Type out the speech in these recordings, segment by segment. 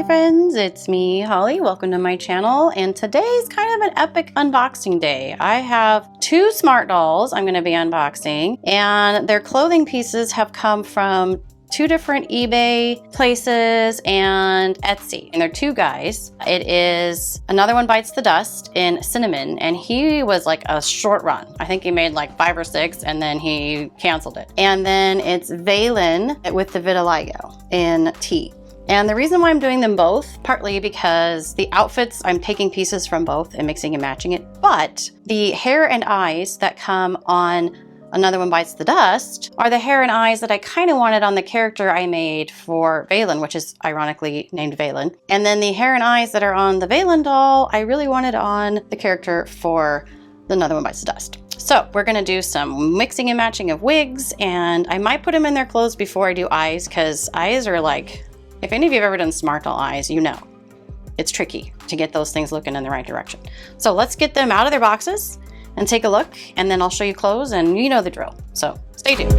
my friends, it's me, Holly. Welcome to my channel, and today's kind of an epic unboxing day. I have two smart dolls I'm going to be unboxing, and their clothing pieces have come from two different eBay places and Etsy. And they're two guys. It is Another One Bites the Dust in Cinnamon, and he was like a short run. I think he made like 5 or 6 and then he canceled it. And then it's Valen with the vitiligo in Tea. And the reason why I'm doing them both, partly because the outfits, I'm taking pieces from both and mixing and matching it, but the hair and eyes that come on Another One Bites the Dust are the hair and eyes that I kind of wanted on the character I made for Valen, which is ironically named Valen. And then the hair and eyes that are on the Valen doll, I really wanted on the character for the Another One Bites the Dust. So we're gonna do some mixing and matching of wigs, and I might put them in their clothes before I do eyes, because eyes are like, if any of you have ever done smart doll eyes, you know it's tricky to get those things looking in the right direction. So let's get them out of their boxes and take a look, and then I'll show you clothes, and you know the drill. So stay tuned.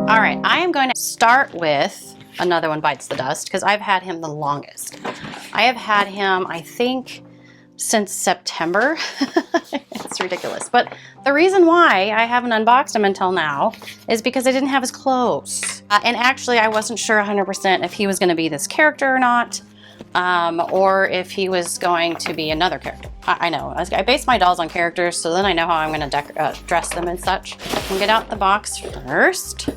All right, I am going to start with Another One Bites the Dust because I've had him the longest. I have had him, I think, since September. It's ridiculous. But the reason why I haven't unboxed him until now is because I didn't have his clothes. And actually, I wasn't sure 100% if he was going to be this character or not. Or if he was going to be another character. I know, I base my dolls on characters, so then I know how I'm going to dress them and such. I'll get out the box first.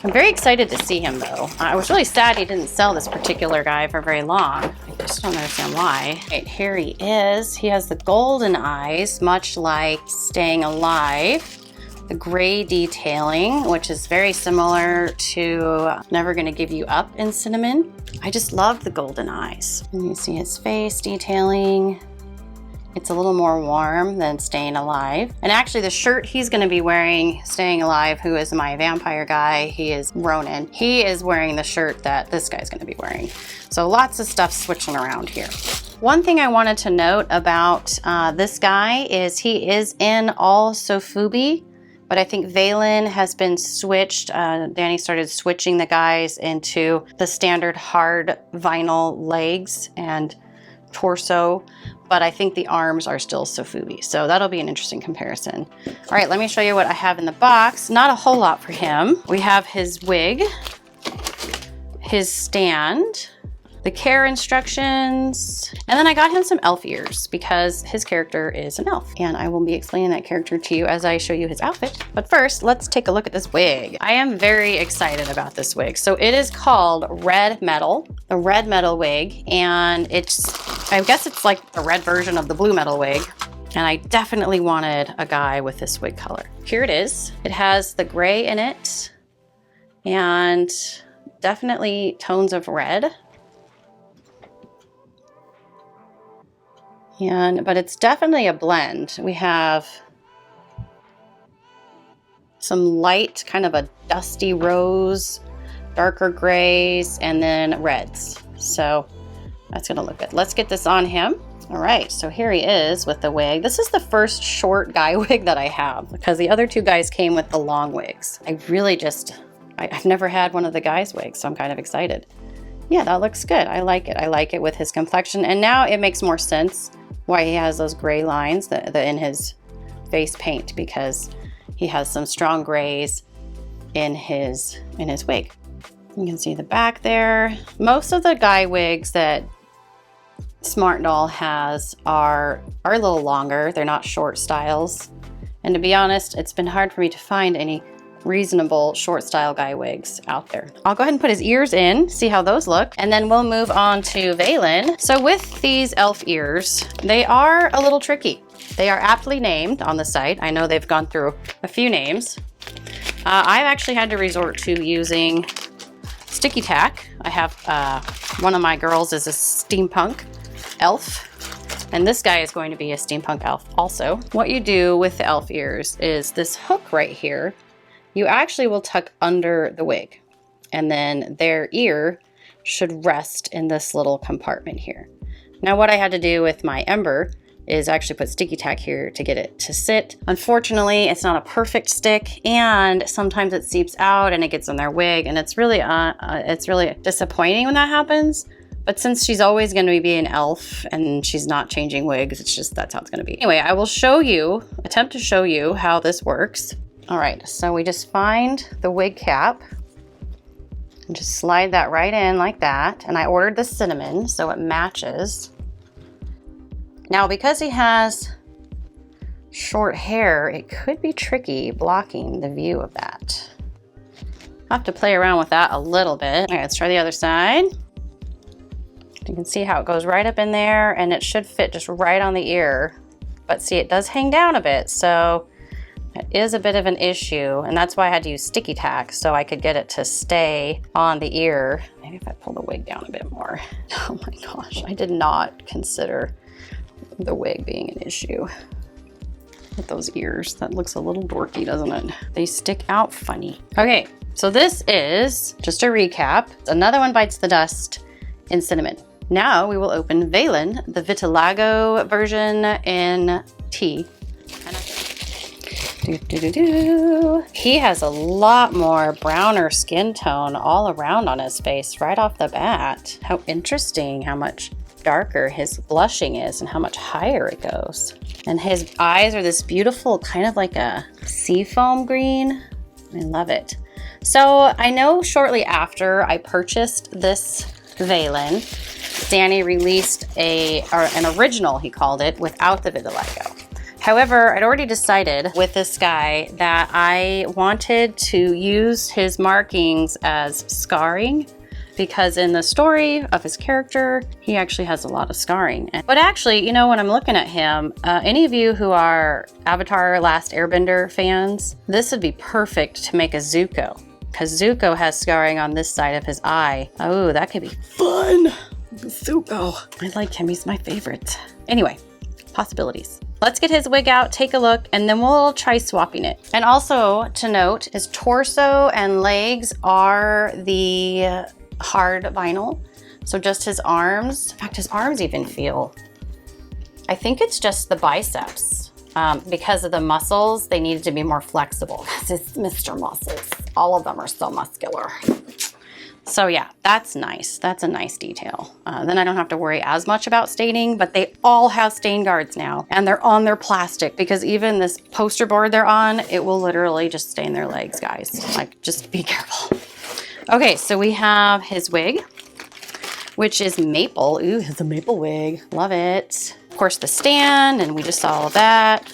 I'm very excited to see him though. I was really sad he didn't sell this particular guy for very long. I just don't understand why. Right, here he is. He has the golden eyes, much like Staying Alive. The gray detailing, which is very similar to Never Gonna Give You Up in Cinnamon. I just love the golden eyes. And you see his face detailing. It's a little more warm than Staying Alive. And actually the shirt he's gonna be wearing, Staying Alive, who is my vampire guy, he is Ronan. He is wearing the shirt that this guy's gonna be wearing. So lots of stuff switching around here. One thing I wanted to note about this guy is he is in all Sofubi. But I think Valen has been switched. Danny started switching the guys into the standard hard vinyl legs and torso, but I think the arms are still Sofubi. So that'll be an interesting comparison. All right, let me show you what I have in the box. Not a whole lot for him. We have his wig, his stand, the care instructions, and then I got him some elf ears because his character is an elf, and I will be explaining that character to you as I show you his outfit. But first, let's take a look at this wig. I am very excited about this wig. So it is called Red Metal, the Red Metal wig, and I guess it's like the red version of the Blue Metal wig. And I definitely wanted a guy with this wig color. Here it is. It has the gray in it and definitely tones of red. But it's definitely a blend. We have some light, kind of a dusty rose, darker grays, and then reds. So that's gonna look good. Let's get this on him. All right, so here he is with the wig. This is the first short guy wig that I have because the other two guys came with the long wigs. I've never had one of the guys' wigs, so I'm kind of excited. Yeah, that looks good. I like it. I like it with his complexion, and now it makes more sense why he has those gray lines in his face paint, because he has some strong grays in his wig. You can see the back there. Most of the guy wigs that Smart Doll has are a little longer. They're not short styles. And to be honest, it's been hard for me to find any reasonable short style guy wigs out there. I'll go ahead and put his ears in, see how those look, and then we'll move on to Valen. So with these elf ears, they are a little tricky. They are aptly named on the site. I know they've gone through a few names. I've actually had to resort to using sticky tack. I have one of my girls is a steampunk elf, and this guy is going to be a steampunk elf also. What you do with the elf ears is this hook right here, you actually will tuck under the wig, and then their ear should rest in this little compartment here. Now what I had to do with my Ember is actually put sticky tack here to get it to sit. Unfortunately, it's not a perfect stick, and sometimes it seeps out and it gets in their wig, and it's really disappointing when that happens. But since she's always going to be an elf and she's not changing wigs, it's just that's how it's going to be. Anyway, I will attempt to show you how this works. All right, so we just find the wig cap and just slide that right in like that. And I ordered the cinnamon so it matches. Now, because he has short hair, it could be tricky blocking the view of that. I'll have to play around with that a little bit. All right, let's try the other side. You can see how it goes right up in there, and it should fit just right on the ear. But see, it does hang down a bit, so it is a bit of an issue, and that's why I had to use sticky tack so I could get it to stay on the ear. Maybe if I pull the wig down a bit more. Oh my gosh, I did not consider the wig being an issue. With those ears, that looks a little dorky, doesn't it? They stick out funny. Okay, so this is just a recap. Another one bites the dust in cinnamon. Now we will open Valen, the Vitiligo version in tea. He has a lot more browner skin tone all around on his face right off the bat. How interesting how much darker his blushing is and how much higher it goes. And his eyes are this beautiful kind of like a seafoam green. I love it. So I know shortly after I purchased this Valen, Danny released an original, he called it, without the vitiligo. However, I'd already decided with this guy that I wanted to use his markings as scarring, because in the story of his character, he actually has a lot of scarring. But actually, you know, when I'm looking at him, any of you who are Avatar Last Airbender fans, this would be perfect to make a Zuko, because Zuko has scarring on this side of his eye. Oh, that could be fun. Zuko. I like him, he's my favorite. Anyway, possibilities. Let's get his wig out, take a look, and then we'll try swapping it. And also to note, his torso and legs are the hard vinyl. So just his arms, in fact, his arms even feel. I think it's just the biceps. Because of the muscles, they needed to be more flexible because it's Mr. Muscles. All of them are so muscular. So yeah, that's nice. That's a nice detail. Then I don't have to worry as much about staining, but they all have stain guards now, and they're on their plastic, because even this poster board they're on, it will literally just stain their legs, guys. Like, just be careful. Okay, so we have his wig, which is maple. Ooh, it's a maple wig. Love it. Of course, the stand, and we just saw all of that.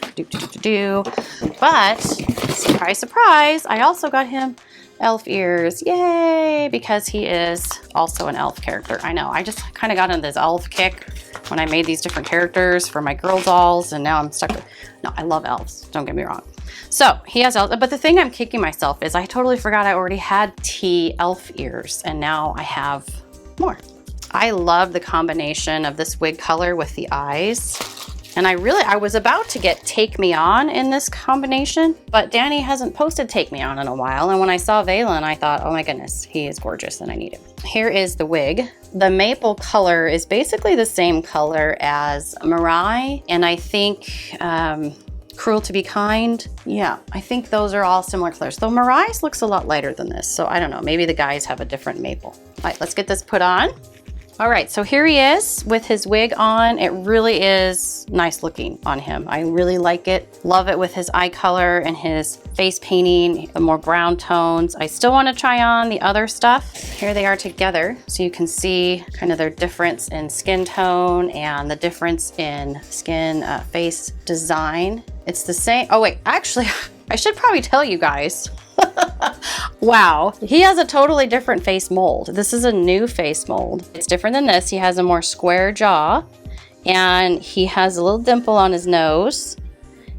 But, surprise, surprise, I also got him elf ears. Yay! Because he is also an elf character. I know, I just kind of got into this elf kick when I made these different characters for my girl dolls, and now I'm stuck with, no, I love elves, don't get me wrong. So he has elves, but the thing I'm kicking myself is I totally forgot I already had tea elf ears, and now I have more. I love the combination of this wig color with the eyes. And I was about to get Take Me On in this combination, but Danny hasn't posted Take Me On in a while. And when I saw Valen, I thought, oh my goodness, he is gorgeous and I need him. Here is the wig. The maple color is basically the same color as Mirai. And I think Cruel to Be Kind. Yeah, I think those are all similar colors. Though Mirai's looks a lot lighter than this. So I don't know, maybe the guys have a different maple. All right, let's get this put on. All right, so here he is with his wig on. It really is nice looking on him. I really like it. Love it with his eye color and his face painting, the more brown tones. I still want to try on the other stuff. Here they are together, so you can see kind of their difference in skin tone and the difference in skin face design. It's the same. Oh wait, actually, I should probably tell you guys. Wow, he has a totally different face mold. This is a new face mold. It's different than this. He has a more square jaw, and he has a little dimple on his nose,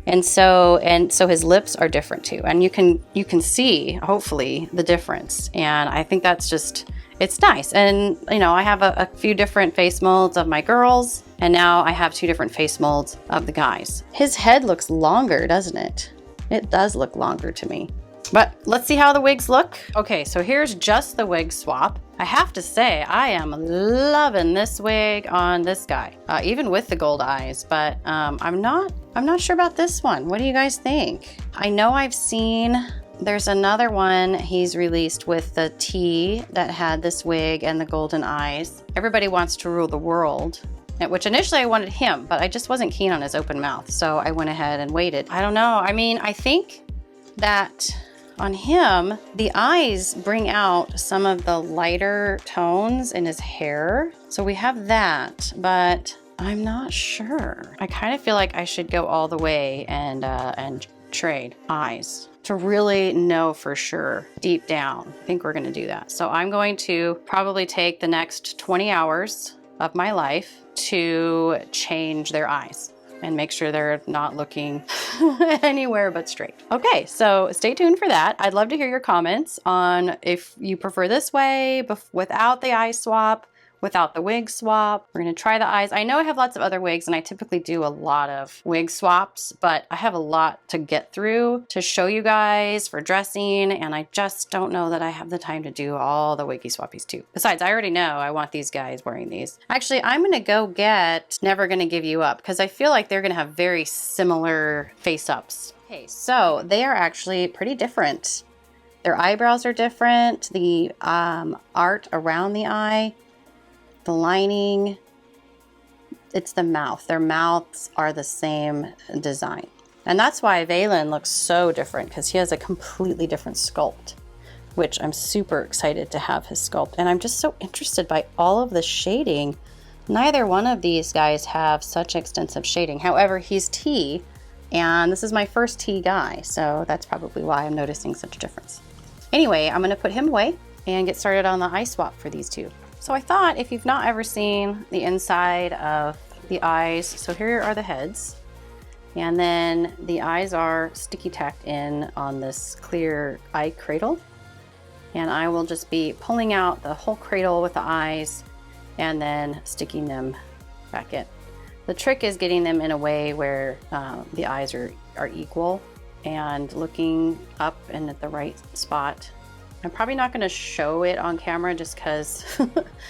and so his lips are different too. And you can see hopefully the difference. And I think that's just, it's nice. And you know, I have a few different face molds of my girls, and now I have 2 different face molds of the guys. His head looks longer, doesn't it? It does look longer to me. But let's see how the wigs look. Okay, so here's just the wig swap. I have to say, I am loving this wig on this guy, even with the gold eyes, but I'm not sure about this one. What do you guys think? I know I've seen, there's another one he's released with the tea that had this wig and the golden eyes. Everybody Wants to Rule the World, which initially I wanted him, but I just wasn't keen on his open mouth, so I went ahead and waited. I don't know. I mean, I think that on him, the eyes bring out some of the lighter tones in his hair. So we have that, but I'm not sure. I kind of feel like I should go all the way and trade eyes to really know for sure deep down. I think we're gonna do that. So I'm going to probably take the next 20 hours of my life to change their eyes and make sure they're not looking anywhere but straight. Okay, so stay tuned for that. I'd love to hear your comments on if you prefer this way, without the eye swap, without the wig swap. We're gonna try the eyes. I know I have lots of other wigs and I typically do a lot of wig swaps, but I have a lot to get through to show you guys for dressing, and I just don't know that I have the time to do all the wiggy swappies too. Besides, I already know I want these guys wearing these. Actually, I'm gonna go get Never Gonna Give You Up because I feel like they're gonna have very similar face ups. Okay, so they are actually pretty different. Their eyebrows are different. The art around the eye, the lining, it's the mouth. Their mouths are the same design. And that's why Valen looks so different, because he has a completely different sculpt, which I'm super excited to have his sculpt. And I'm just so interested by all of the shading. Neither one of these guys have such extensive shading. However, he's tea, and this is my first tea guy, so that's probably why I'm noticing such a difference. Anyway, I'm gonna put him away and get started on the eye swap for these two. So I thought, if you've not ever seen the inside of the eyes, so here are the heads, and then the eyes are sticky tacked in on this clear eye cradle. And I will just be pulling out the whole cradle with the eyes and then sticking them back in. The trick is getting them in a way where the eyes are equal and looking up and at the right spot. I'm probably not gonna show it on camera just because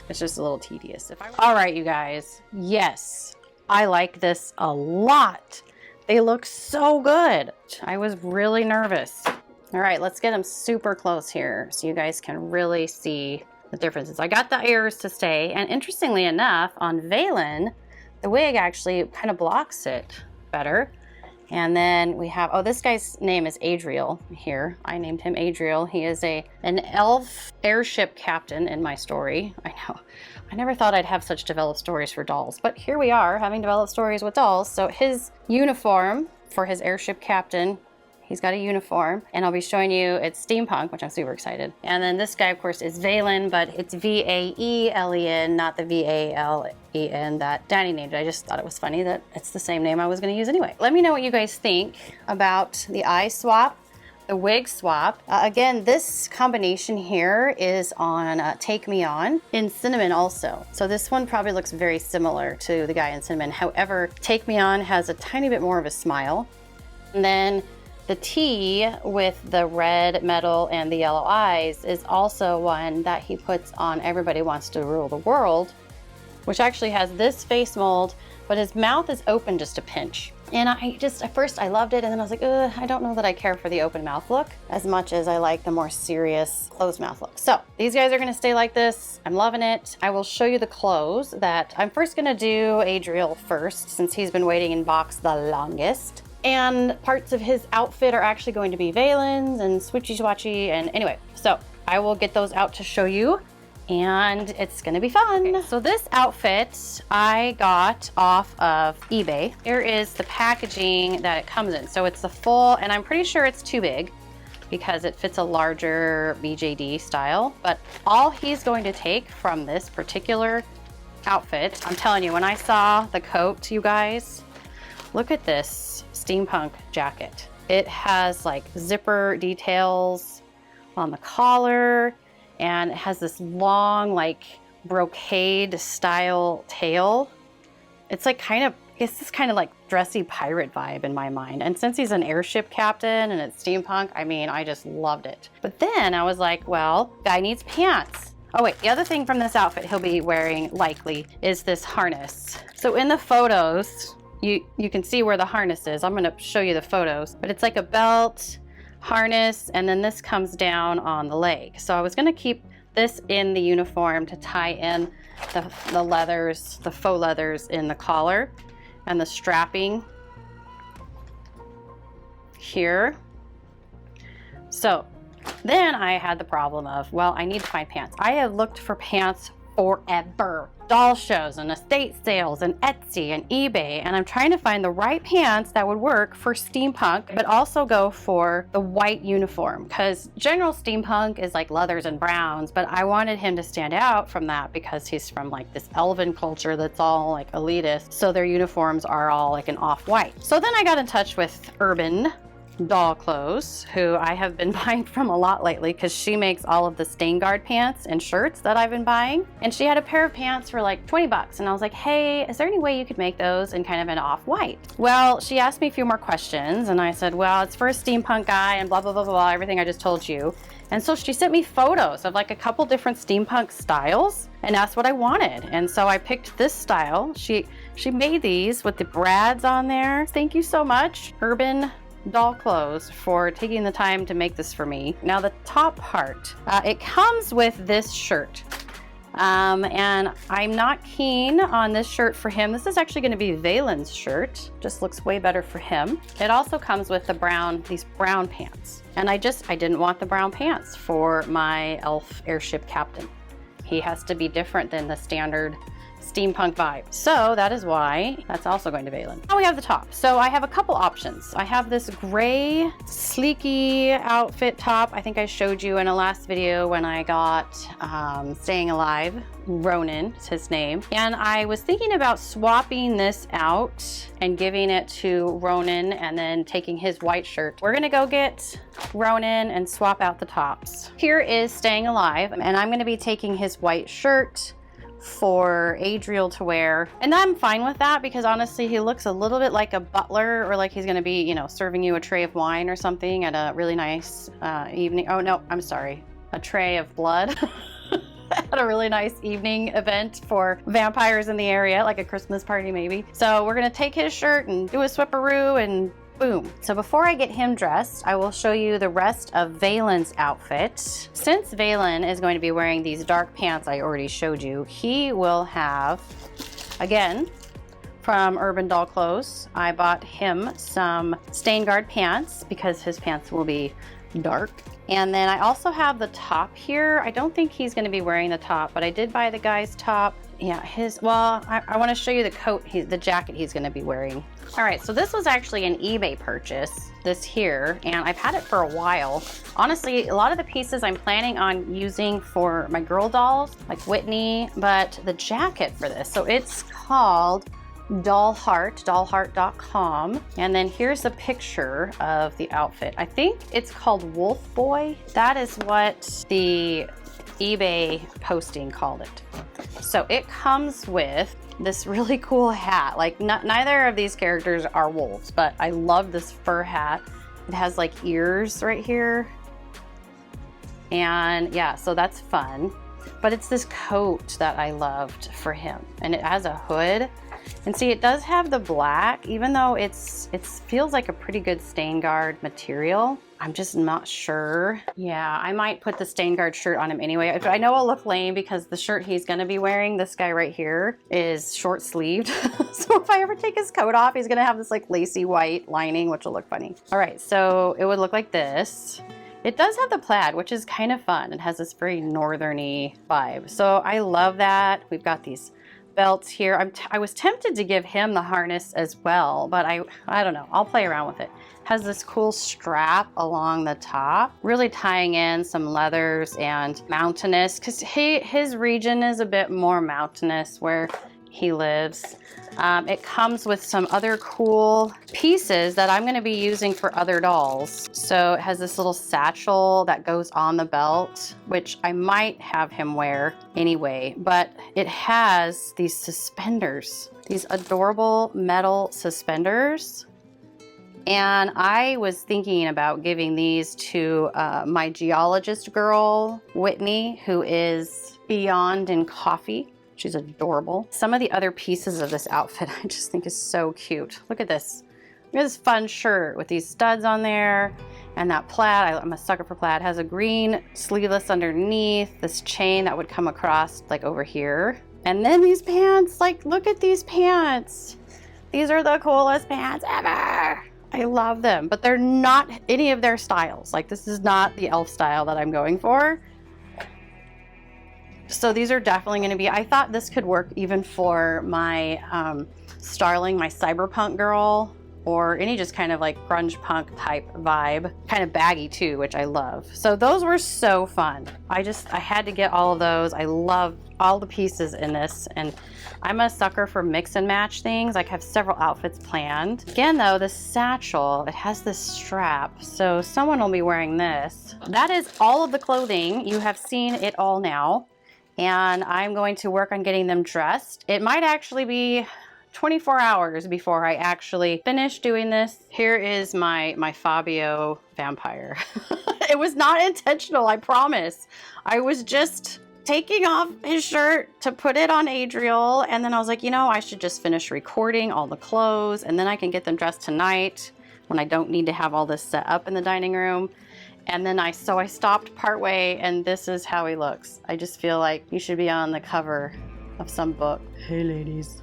it's just a little tedious. All right, you guys, yes, I like this a lot. They look so good. I was really nervous. All right, let's get them super close here so you guys can really see the differences. I got the ears to stay, and interestingly enough, on Valen, the wig actually kind of blocks it better. And then we have, oh, this guy's name is Adriel here. I named him Adriel. He is an elf airship captain in my story. I know, I never thought I'd have such developed stories for dolls, but here we are having developed stories with dolls. So his uniform for his airship captain, he's got a uniform, and I'll be showing you it's steampunk, which I'm super excited. And then this guy, of course, is Valen, but it's V-A-E-L-E-N, not the V-A-L-E-N that Danny named it. I just thought it was funny that it's the same name I was gonna use anyway. Let me know what you guys think about the eye swap, the wig swap. Again, this combination here is on Take Me On in Cinnamon also. So this one probably looks very similar to the guy in Cinnamon. However, Take Me On has a tiny bit more of a smile. And then the tea with the red metal and the yellow eyes is also one that he puts on Everybody Wants to Rule the World, which actually has this face mold, but his mouth is open just a pinch. And I just, at first I loved it, and then I was like, I don't know that I care for the open mouth look as much as I like the more serious closed mouth look. So these guys are gonna stay like this. I'm loving it. I will show you the clothes that I'm first gonna do Adriel first, since he's been waiting in box the longest. And parts of his outfit are actually going to be Valen's and switchy swatchy, and anyway, so I will get those out to show you, and it's gonna be fun. Okay, so this outfit I got off of eBay. Here is the packaging that it comes in. So it's the full, and I'm pretty sure it's too big because it fits a larger BJD style, but all he's going to take from this particular outfit, I'm telling you, when I saw the coat, you guys, look at this steampunk jacket. It has like zipper details on the collar, and it has this long like brocade style tail. It's like kind of, it's this kind of like dressy pirate vibe in my mind. And since he's an airship captain and it's steampunk, I mean, I just loved it. But then I was like, well, guy needs pants. Oh wait, the other thing from this outfit he'll be wearing likely is this harness. So in the photos, you can see where the harness is. I'm gonna show you the photos, but it's like a belt, harness, and then this comes down on the leg. So I was gonna keep this in the uniform to tie in the leathers, the faux leathers in the collar and the strapping here. So then I had the problem of, well, I need to find pants. I have looked for pants forever. Doll shows and estate sales and Etsy and eBay, and I'm trying to find the right pants that would work for steampunk, but also go for the white uniform, because general steampunk is like leathers and browns, but I wanted him to stand out from that because he's from like this elven culture that's all like elitist, so their uniforms are all like an off-white. So then I got in touch with Urban Doll Clothes, who I have been buying from a lot lately because she makes all of the stain guard pants and shirts that I've been buying. And she had a pair of pants for like 20 bucks. And I was like, hey, is there any way you could make those in kind of an off-white? Well, she asked me a few more questions and I said, well, it's for a steampunk guy and blah, blah, blah, blah, everything I just told you. And so she sent me photos of like a couple different steampunk styles and asked what I wanted. And so I picked this style. She made these with the brads on there. Thank you so much, Urban Doll Clothes, for taking the time to make this for me. Now the top part, it comes with this shirt. And I'm not keen on this shirt for him. This is actually going to be Valen's shirt. Just looks way better for him. It also comes with these brown pants. And I didn't want the brown pants for my elf airship captain. He has to be different than the standard steampunk vibe. So that is why that's also going to Valen. Now we have the top. So I have a couple options. I have this gray sleeky outfit top. I think I showed you in a last video when I got Staying Alive. Ronan is his name. And I was thinking about swapping this out and giving it to Ronan and then taking his white shirt. We're gonna go get Ronan and swap out the tops. Here is Staying Alive, and I'm gonna be taking his white shirt for Adriel to wear. And I'm fine with that because honestly, he looks a little bit like a butler, or like he's gonna be, you know, serving you a tray of wine or something at a really nice evening. Oh no, I'm sorry. A tray of blood. At a really nice evening event for vampires in the area, like a Christmas party maybe. So we're gonna take his shirt and do a swipperoo and boom. So before I get him dressed, I will show you the rest of Valen's outfit. Since Valen is going to be wearing these dark pants I already showed you, he will have, again, from Urban Doll Clothes, I bought him some stain guard pants because his pants will be dark. And then I also have the top here. I don't think he's going to be wearing the top, but I did buy the guy's top. Yeah, I want to show you the coat, the jacket he's going to be wearing. All right, so this was actually an eBay purchase, this here, and I've had it for a while. Honestly, a lot of the pieces I'm planning on using for my girl dolls, like Whitney, but the jacket for this, so it's called Dollheart, dollheart.com. And then here's a picture of the outfit. I think it's called Wolf Boy. That is what the eBay posting called it. So it comes with this really cool hat. Like neither of these characters are wolves, but I love this fur hat. It has like ears right here. And yeah, so that's fun. But it's this coat that I loved for him. And it has a hood. And see, it does have the black, even though it feels like a pretty good stain guard material. I'm just not sure. Yeah, I might put the stain guard shirt on him anyway. I know it'll look lame because the shirt he's gonna be wearing, this guy right here, is short sleeved. So if I ever take his coat off, he's gonna have this like lacy white lining, which will look funny. All right, so it would look like this. It does have the plaid, which is kind of fun. It has this very northern-y vibe. So I love that. We've got these belts here. I was tempted to give him the harness as well, but I don't know. I'll play around with it. Has this cool strap along the top, really tying in some leathers and mountainous, because his region is a bit more mountainous where he lives. It comes with some other cool pieces that I'm going to be using for other dolls. So it has this little satchel that goes on the belt, which I might have him wear anyway, but it has these suspenders, these adorable metal suspenders. And I was thinking about giving these to my geologist girl, Whitney, who is Beyond in coffee. She's adorable. Some of the other pieces of this outfit I just think is so cute. Look at this. Look at this fun shirt with these studs on there and that plaid. I'm a sucker for plaid. It has a green sleeveless underneath, this chain that would come across like over here. And then these pants, like look at these pants. These are the coolest pants ever. I love them, but they're not any of their styles. Like this is not the elf style that I'm going for. So these are definitely going to be, I thought this could work even for my Starling, my cyberpunk girl, or any just kind of like grunge punk type vibe. Kind of baggy too, which I love. So those were so fun. I had to get all of those. I love all the pieces in this, and I'm a sucker for mix and match things. Like I have several outfits planned. Again though, the satchel, it has this strap, so someone will be wearing this. That is all of the clothing. You have seen it all now. And I'm going to work on getting them dressed. It might actually be 24 hours before I actually finish doing this. Here is my Fabio vampire. It was not intentional, I promise. I was just taking off his shirt to put it on Adriel, and then I was like, you know, I should just finish recording all the clothes, and then I can get them dressed tonight when I don't need to have all this set up in the dining room. And then I stopped partway, and this is how he looks. I just feel like he should be on the cover of some book. Hey ladies.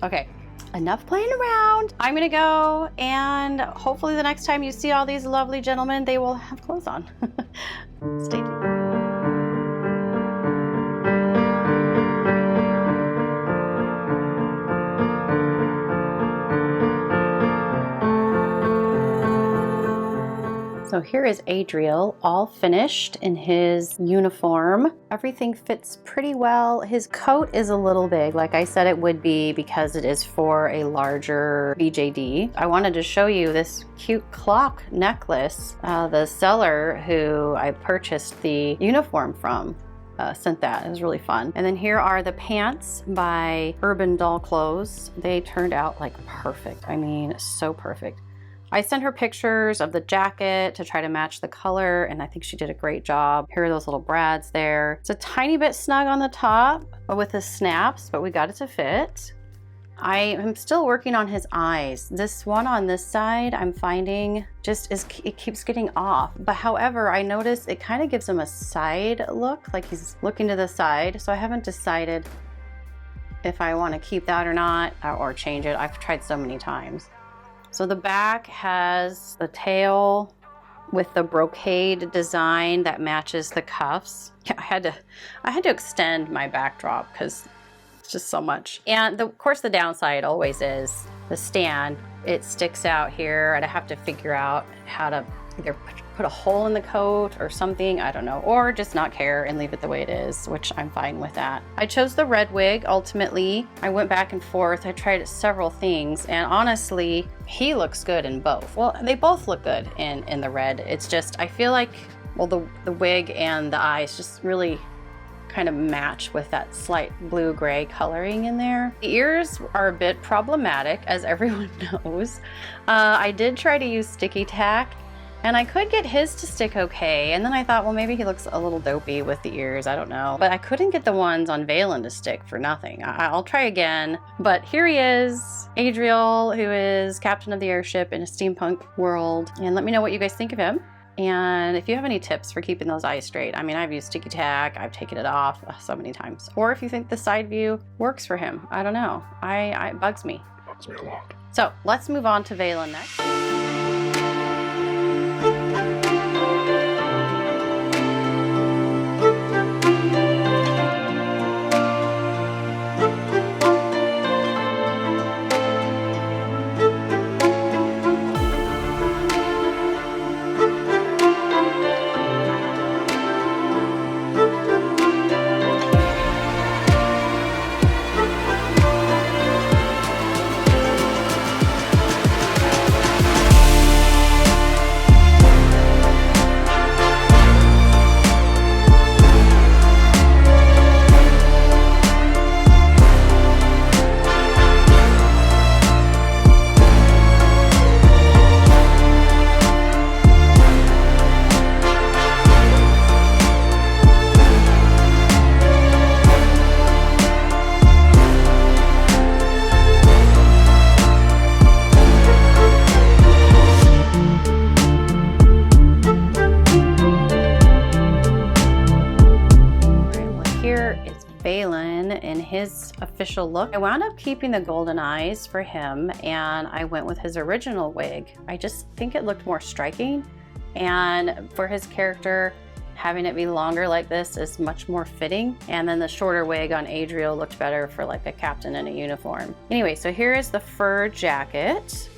Okay, enough playing around. I'm gonna go, and hopefully the next time you see all these lovely gentlemen, they will have clothes on. Stay tuned. So here is Adriel, all finished in his uniform. Everything fits pretty well. His coat is a little big, like I said it would be, because it is for a larger BJD. I wanted to show you this cute clock necklace. The seller who I purchased the uniform from sent that. It was really fun. And then here are the pants by Urban Doll Clothes. They turned out like perfect. I mean, so perfect. I sent her pictures of the jacket to try to match the color, and I think she did a great job. Here are those little brads there. It's a tiny bit snug on the top with the snaps, but we got it to fit. I am still working on his eyes. This one on this side, I'm finding it keeps getting off. But however, I notice it kind of gives him a side look, like he's looking to the side. So I haven't decided if I want to keep that or not, or change it. I've tried so many times. So the back has the tail with the brocade design that matches the cuffs. Yeah, I had to extend my backdrop because it's just so much. And of course the downside always is the stand. It sticks out here, and I have to figure out how to either put a hole in the coat or something, I don't know, or just not care and leave it the way it is, which I'm fine with that. I chose the red wig ultimately. I went back and forth. I tried several things, and honestly, he looks good in both. Well, they both look good in the red. It's just, I feel like, well, the wig and the eyes just really kind of match with that slight blue-gray coloring in there. The ears are a bit problematic, as everyone knows. I did try to use sticky tack, and I could get his to stick okay, and then I thought, well, maybe he looks a little dopey with the ears, I don't know. But I couldn't get the ones on Valen to stick for nothing. I'll try again. But here he is, Adriel, who is captain of the airship in a steampunk world. And let me know what you guys think of him. And if you have any tips for keeping those eyes straight. I mean, I've used sticky tack, I've taken it off so many times. Or if you think the side view works for him, I don't know. It bugs me. It bugs me a lot. So let's move on to Valen next. his official look. I wound up keeping the golden eyes for him, and I went with his original wig. I just think it looked more striking, and for his character, having it be longer like this is much more fitting. And then the shorter wig on Adriel looked better for like a captain in a uniform. Anyway, so here is the fur jacket.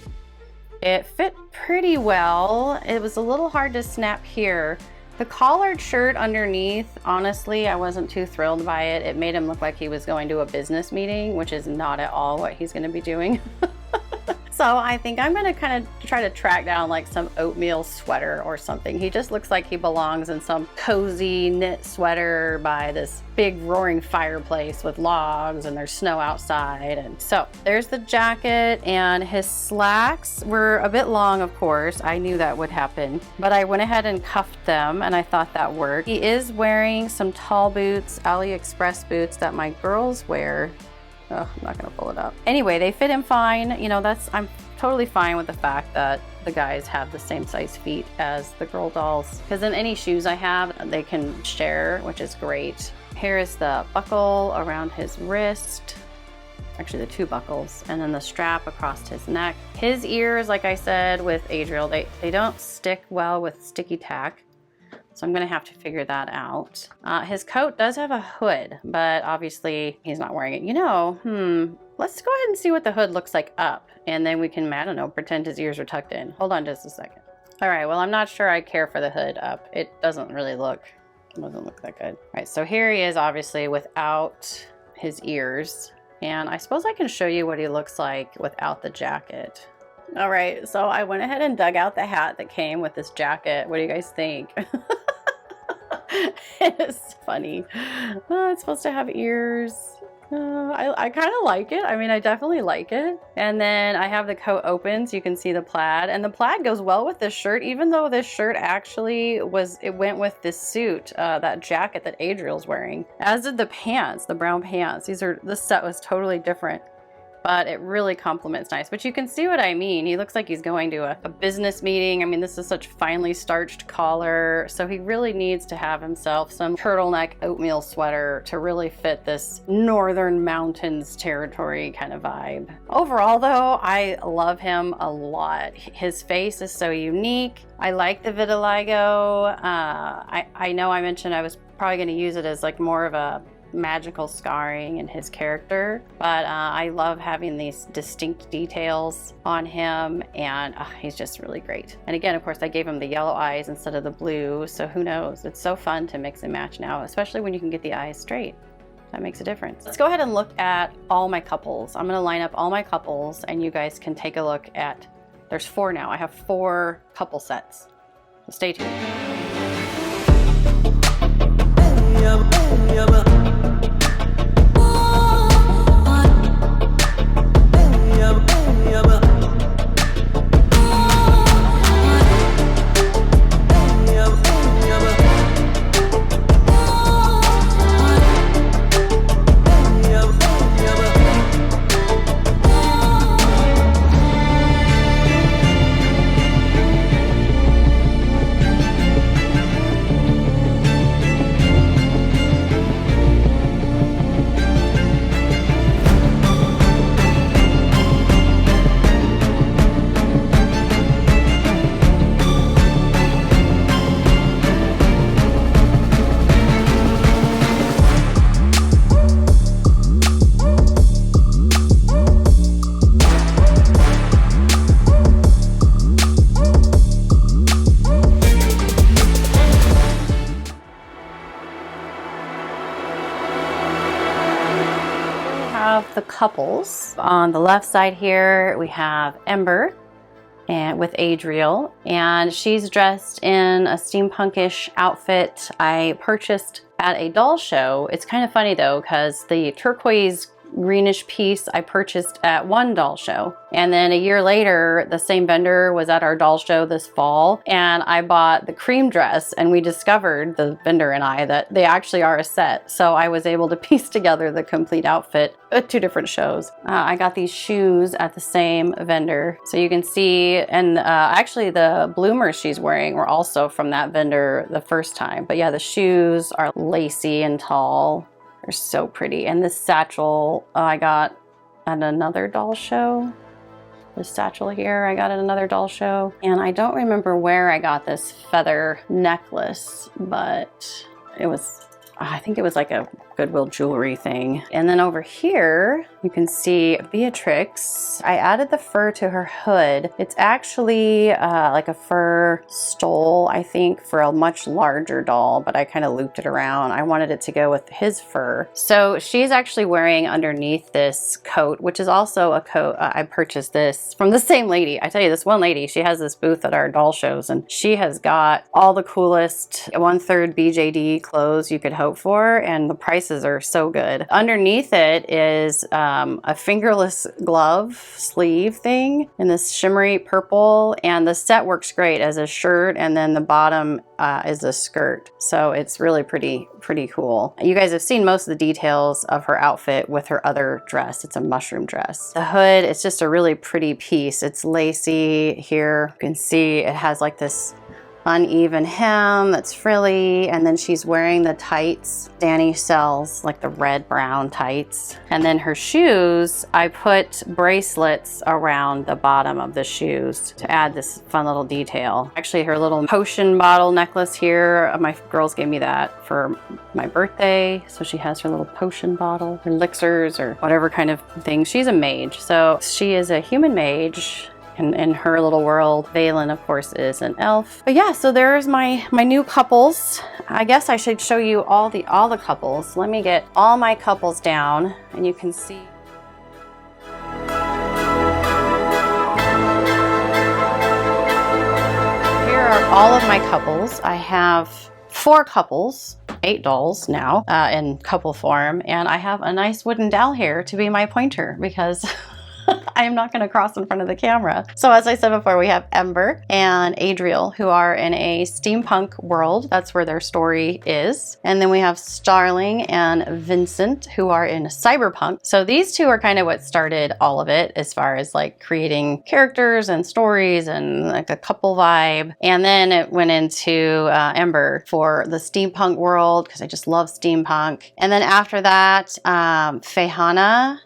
It fit pretty well. It was a little hard to snap here. The collared shirt underneath, honestly, I wasn't too thrilled by it. It made him look like he was going to a business meeting, which is not at all what he's gonna be doing. So I think I'm gonna kind of try to track down like some oatmeal sweater or something. He just looks like he belongs in some cozy knit sweater by this big roaring fireplace with logs, and there's snow outside. And so there's the jacket, and his slacks were a bit long, of course. I knew that would happen, but I went ahead and cuffed them, and I thought that worked. He is wearing some tall boots, AliExpress boots that my girls wear. Oh, I'm not gonna pull it up. Anyway, they fit him fine. You know, I'm totally fine with the fact that the guys have the same size feet as the girl dolls, because in any shoes I have, they can share, which is great. Here is the buckle around his wrist. Actually, the two buckles, and then the strap across his neck. His ears, like I said, with Adriel, they don't stick well with sticky tack. So I'm gonna have to figure that out. His coat does have a hood, but obviously he's not wearing it. You know, let's go ahead and see what the hood looks like up, and then we can, I don't know, pretend his ears are tucked in. Hold on just a second. All right, well, I'm not sure I care for the hood up. It doesn't look that good. All right, so here he is, obviously without his ears. And I suppose I can show you what he looks like without the jacket. All right, so I went ahead and dug out the hat that came with this jacket. What do you guys think? It's funny. It's supposed to have ears. I kind of like it. I mean, I definitely like it. And then I have the coat open so you can see the plaid. And the plaid goes well with this shirt, even though this shirt actually went with this suit, that jacket that Adriel's wearing. As did the pants, the brown pants. This set was totally different, but it really complements nice. But you can see what I mean. He looks like he's going to a business meeting. I mean, this is such finely starched collar. So he really needs to have himself some turtleneck oatmeal sweater to really fit this northern mountains territory kind of vibe. Overall though, I love him a lot. His face is so unique. I like the vitiligo. I know I mentioned I was probably gonna use it as like more of a magical scarring in his character, but I love having these distinct details on him, and he's just really great. And again, of course, I gave him the yellow eyes instead of the blue, so who knows? It's so fun to mix and match now, especially when you can get the eyes straight. That makes a difference. Let's go ahead and look at all my couples. I'm gonna line up all my couples, and you guys can take a look at, there's 4 now. I have 4 couple sets, so stay tuned. The couples on the left side here, we have Ember and with Adriel, and she's dressed in a steampunkish outfit I purchased at a doll show. It's kind of funny though, because the turquoise greenish piece I purchased at one doll show, and then a year later the same vendor was at our doll show this fall, and I bought the cream dress, and we discovered, the vendor and I, that they actually are a set, so I was able to piece together the complete outfit at 2 different shows. I got these shoes at the same vendor, so you can see, and actually the bloomers she's wearing were also from that vendor the first time, but yeah, the shoes are lacy and tall. They're so pretty. And this satchel I got at another doll show. This satchel here I got at another doll show. And I don't remember where I got this feather necklace, but it was, I think it was like a Goodwill jewelry thing. And then over here, you can see Beatrix. I added the fur to her hood. It's actually like a fur stole, I think, for a much larger doll, but I kind of looped it around. I wanted it to go with his fur. So she's actually wearing underneath this coat, which is also a coat. I purchased this from the same lady. I tell you, this one lady, she has this booth at our doll shows, and she has got all the coolest 1/3 BJD clothes you could hope for, and the prices are so good. Underneath it is a fingerless glove sleeve thing in this shimmery purple, and the set works great as a shirt, and then the bottom is a skirt. So it's really pretty cool. You guys have seen most of the details of her outfit with her other dress. It's a mushroom dress. The hood, it's just a really pretty piece. It's lacy here. You can see it has like this uneven hem that's frilly, and then she's wearing the tights. Danny sells like the red brown tights. And then her shoes, I put bracelets around the bottom of the shoes to add this fun little detail. Actually, her little potion bottle necklace here, my girls gave me that for my birthday. So she has her little potion bottle, elixirs or whatever kind of thing. She's a mage, so she is a human mage. In her little world. Valen, of course, is an elf. But yeah, so there's my new couples. I guess I should show you all the couples. Let me get all my couples down, and you can see. Here are all of my couples. I have 4 couples, 8 dolls now in couple form, and I have a nice wooden doll here to be my pointer because I am not going to cross in front of the camera. So as I said before, we have Ember and Adriel, who are in a steampunk world. That's where their story is. And then we have Starling and Vincent, who are in cyberpunk. So these two are kind of what started all of it as far as like creating characters and stories and like a couple vibe. And then it went into Ember for the steampunk world because I just love steampunk. And then after that, Fehana.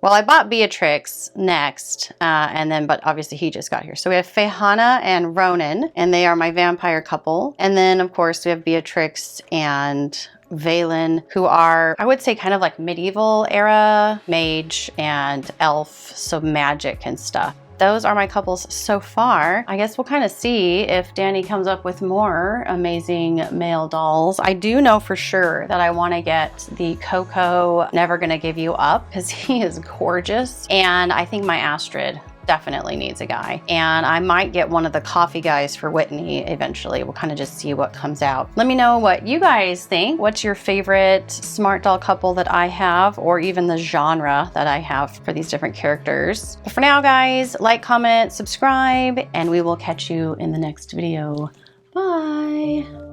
Well, I bought Beatrix next, but obviously he just got here. So we have Fehana and Ronan, and they are my vampire couple. And then, of course, we have Beatrix and Valen, who are, I would say, kind of like medieval era mage and elf, so magic and stuff. Those are my couples so far. I guess we'll kind of see if Danny comes up with more amazing male dolls. I do know for sure that I want to get the Coco Never Gonna Give You Up because he is gorgeous. And I think my Astrid definitely needs a guy. And I might get one of the coffee guys for Whitney eventually. We'll kind of just see what comes out. Let me know what you guys think. What's your favorite smart doll couple that I have, or even the genre that I have for these different characters? But for now, guys, like, comment, subscribe, and we will catch you in the next video. Bye.